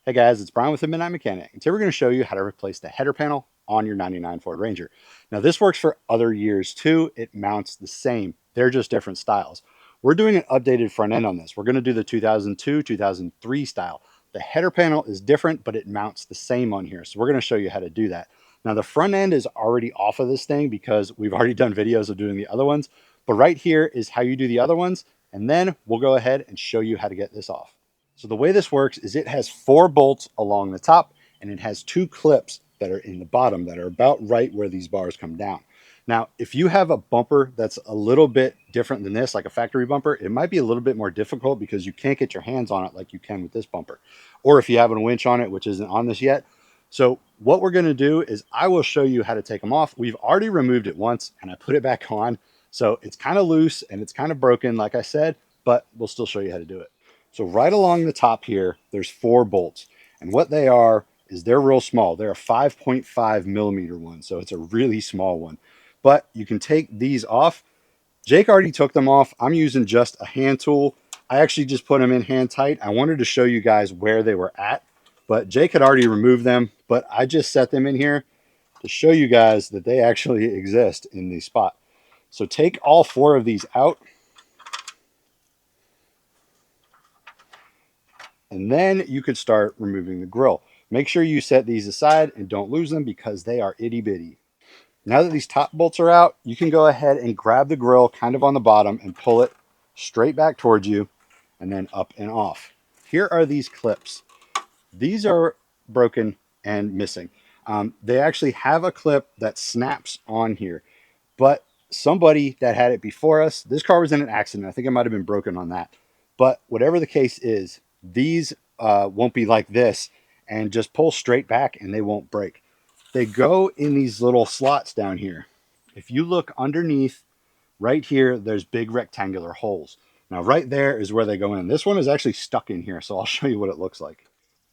Hey guys, it's Brian with the Midnight Mechanic, and today we're going to show you how to replace the header panel on your 99 Ford Ranger. Now this works for other years too. It mounts the same. They're just different styles. We're doing an updated front end on this. We're going to do the 2002, 2003 style. The header panel is different, but it mounts the same on here. So we're going to show you how to do that. Now the front end is already off of this thing because we've already done videos of doing the other ones. But right here is how you do the other ones. And then we'll go ahead and show you how to get this off. So the way this works is it has 4 bolts along the top and it has 2 clips that are in the bottom that are about right where these bars come down. Now, if you have a bumper that's a little bit different than this, like a factory bumper, it might be a little bit more difficult because you can't get your hands on it like you can with this bumper. Or if you have a winch on it, which isn't on this yet. So what we're going to do is I will show you how to take them off. We've already removed it once and I put it back on. So it's kind of loose and it's kind of broken, like I said, but we'll still show you how to do it. So right along the top here, there's 4 bolts. And what they are is they're real small. They're a 5.5 millimeter one. So it's a really small one. But you can take these off. Jake already took them off. I'm using just a hand tool. I actually just put them in hand tight. I wanted to show you guys where they were at. But Jake had already removed them. But I just set them in here to show you guys that they actually exist in the spot. So take all 4 of these out. And then you could start removing the grill. Make sure you set these aside and don't lose them because they are itty bitty. Now that these top bolts are out, you can go ahead and grab the grill kind of on the bottom and pull it straight back towards you and then up and off. Here are these clips. These are broken and missing. They actually have a clip that snaps on here, but somebody that had it before us, this car was in an accident. I think it might have been broken on that. But whatever the case is, these won't be like this and just pull straight back and they won't break. They go in these little slots down here. If you look underneath right here, there's big rectangular holes. Now right there is where they go in. This one is actually stuck in here, so I'll show you what it looks like.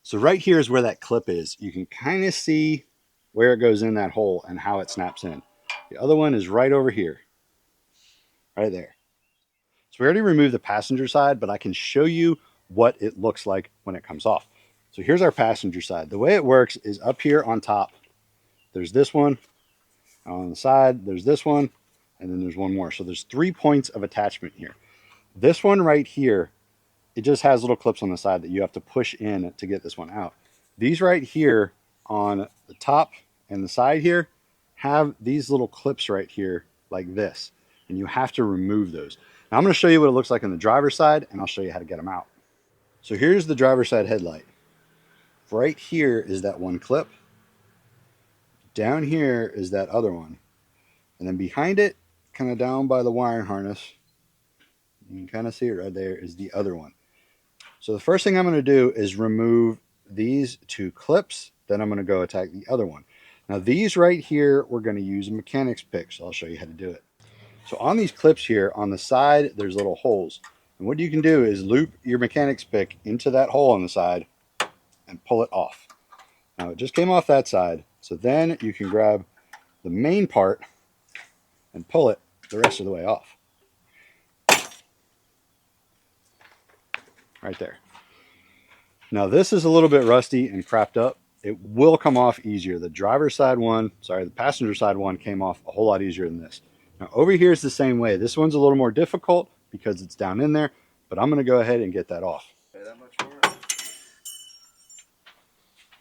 So right here is where that clip is. You can kind of see where it goes in that hole and how it snaps in. The other one is right over here, right there. So we already removed the passenger side, but I can show you what it looks like when it comes off. So here's our passenger side. The way it works is up here on top, there's this one. On the side, there's this one, and then there's one more. So there's 3 points of attachment here. This one right here, it just has little clips on the side that you have to push in to get this one out. These right here on the top and the side here have these little clips right here like this, and you have to remove those. Now I'm going to show you what it looks like on the driver's side, and I'll show you how to get them out. So here's the driver's side headlight. Right here is that one clip. Down here is that other one. And then behind it, kind of down by the wiring harness, you can kind of see it right there, is the other one. So the first thing I'm going to do is remove these 2 clips. Then I'm going to go attack the other one. Now these right here, we're going to use a mechanic's pick. So I'll show you how to do it. So on these clips here, on the side, there's little holes. And what you can do is loop your mechanic's pick into that hole on the side and pull it off. Now it just came off that side. So then you can grab the main part and pull it the rest of the way off. Right there. Now this is a little bit rusty and crapped up. It will come off easier. The passenger side one came off a whole lot easier than this. Now over here is the same way. This one's a little more difficult because it's down in there, but I'm going to go ahead and get that off. Pay that much for it?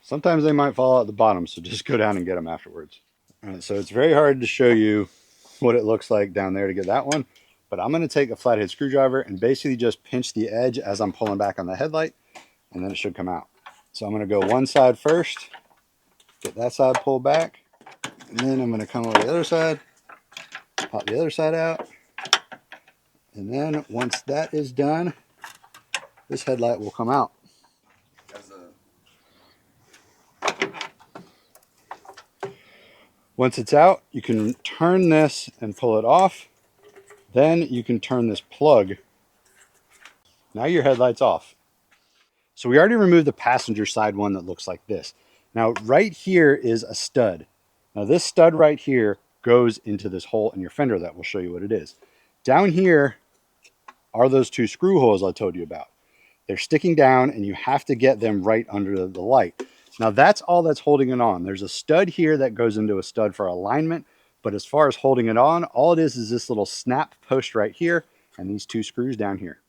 Sometimes they might fall out the bottom, so just go down and get them afterwards. All right, so it's very hard to show you what it looks like down there to get that one, but I'm going to take a flathead screwdriver and basically just pinch the edge as I'm pulling back on the headlight, and then it should come out. So I'm going to go one side first, get that side pulled back, and then I'm going to come over the other side, pop the other side out, and then once that is done, this headlight will come out. Once it's out, you can turn this and pull it off. Then you can turn this plug. Now your headlight's off. So we already removed the passenger side one that looks like this. Now right here is a stud. Now this stud right here goes into this hole in your fender that will show you what it is. Down here are those 2 screw holes I told you about. They're sticking down and you have to get them right under the light. Now that's all that's holding it on. There's a stud here that goes into a stud for alignment, but as far as holding it on, all it is this little snap post right here and these two screws down here.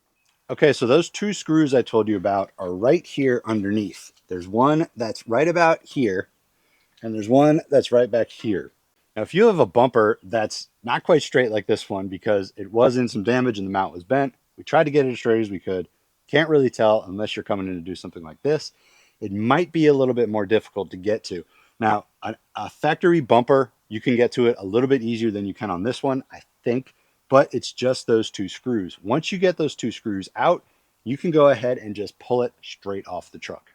Okay, so those two screws I told you about are right here underneath. There's one that's right about here, and there's one that's right back here. Now, if you have a bumper that's not quite straight like this one because it was in some damage and the mount was bent, we tried to get it as straight as we could. Can't really tell unless you're coming in to do something like this. It might be a little bit more difficult to get to. Now, a factory bumper, you can get to it a little bit easier than you can on this one, I think, but it's just those two screws. Once you get those two screws out, you can go ahead and just pull it straight off the truck.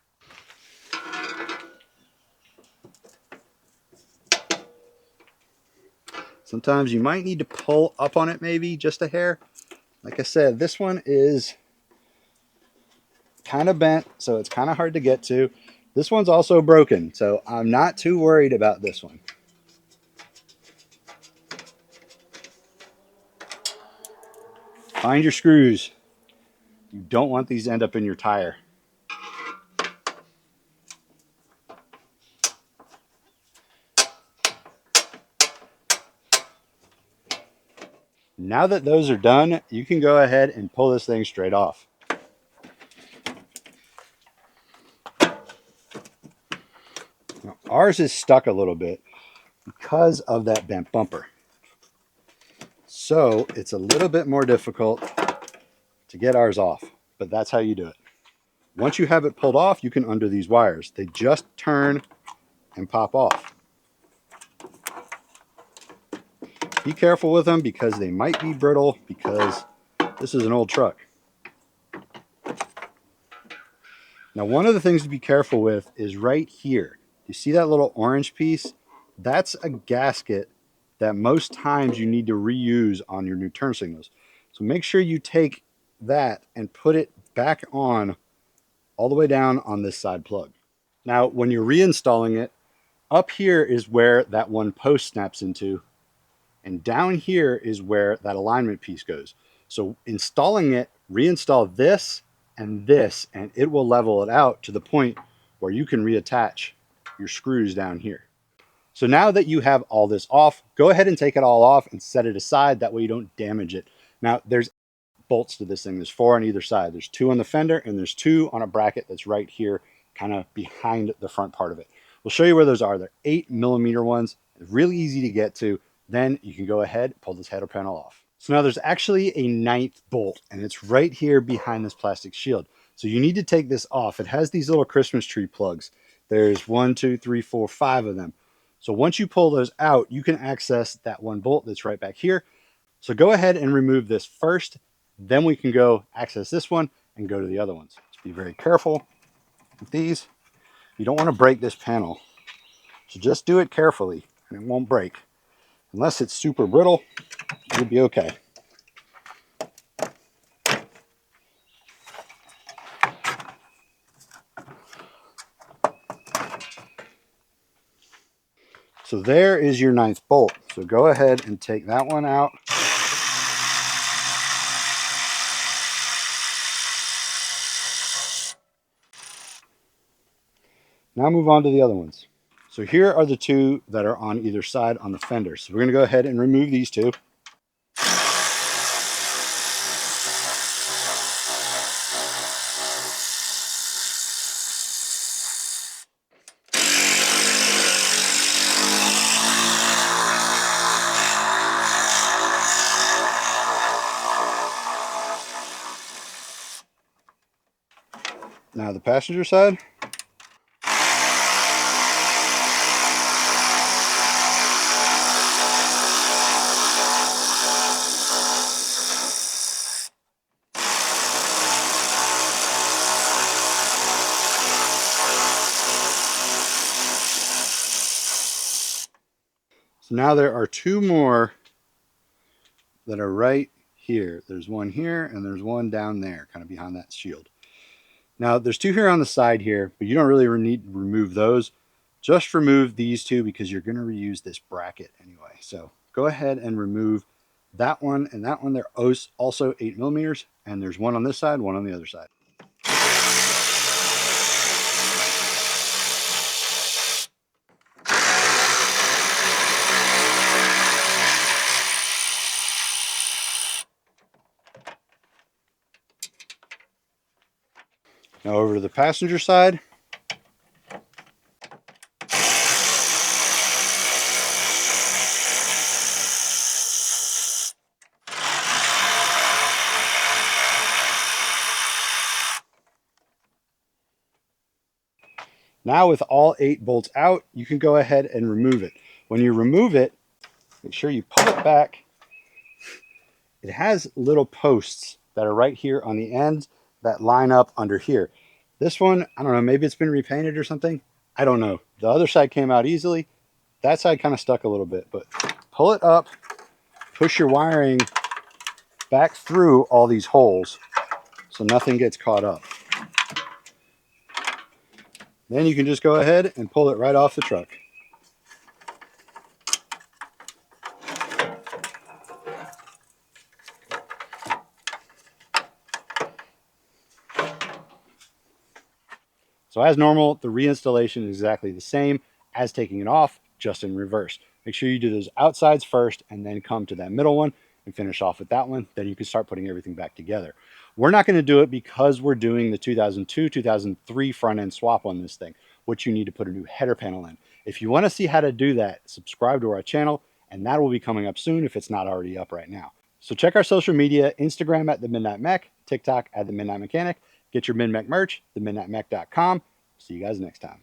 Sometimes you might need to pull up on it maybe just a hair. Like I said, this one is kind of bent, so it's kind of hard to get to. This one's also broken, so I'm not too worried about this one. Find your screws. You don't want these to end up in your tire. Now that those are done, you can go ahead and pull this thing straight off. Now, ours is stuck a little bit because of that bent bumper. So it's a little bit more difficult to get ours off, but that's how you do it. Once you have it pulled off, you can undo these wires. They just turn and pop off. Be careful with them because they might be brittle because this is an old truck. Now, one of the things to be careful with is right here. You see that little orange piece? That's a gasket that most times you need to reuse on your new turn signals. So make sure you take that and put it back on all the way down on this side plug. Now, when you're reinstalling it, up here is where that one post snaps into, and down here is where that alignment piece goes. So installing it, reinstall this, and it will level it out to the point where you can reattach your screws down here. So now that you have all this off, go ahead and take it all off and set it aside. That way you don't damage it. Now there's bolts to this thing. There's 4 on either side. There's 2 on the fender and there's 2 on a bracket that's right here, kind of behind the front part of it. We'll show you where those are. They're 8mm ones, really easy to get to. Then you can go ahead, pull this header panel off. So now there's actually a 9th bolt and it's right here behind this plastic shield. So you need to take this off. It has these little Christmas tree plugs. There's 1, 2, 3, 4, 5 of them. So once you pull those out, you can access that one bolt that's right back here. So go ahead and remove this first. Then we can go access this one and go to the other ones. Just be very careful with these. You don't want to break this panel. So just do it carefully and it won't break. Unless it's super brittle, you'll be okay. So there is your 9th bolt. So go ahead and take that one out. Now move on to the other ones. So here are the 2 that are on either side on the fender. So we're going to go ahead and remove these 2. Now the passenger side. So now there are 2 more that are right here. There's one here and there's one down there, kind of behind that shield. Now there's 2 here on the side here, but you don't really need to remove those. Just remove these 2 because you're going to reuse this bracket anyway. So go ahead and remove that one and that one. They're also 8mm, and there's one on this side, one on the other side. Now over to the passenger side. Now with all 8 bolts out, you can go ahead and remove it. When you remove it, make sure you pull it back. It has little posts that are right here on the ends that line up under here. This one, I don't know, maybe it's been repainted or something. I don't know. The other side came out easily. That side kind of stuck a little bit, but pull it up, push your wiring back through all these holes so nothing gets caught up. Then you can just go ahead and pull it right off the truck. So as normal, the reinstallation is exactly the same as taking it off, just in reverse. Make sure you do those outsides first and then come to that middle one and finish off with that one. Then you can start putting everything back together. We're not going to do it because we're doing the 2002, 2003 front end swap on this thing, which you need to put a new header panel in. If you want to see how to do that, subscribe to our channel, and that will be coming up soon if it's not already up right now. So check our social media, Instagram at The Midnight Mech, TikTok at The Midnight Mechanic. Get your MidMech merch, themidnightmech.com. See you guys next time.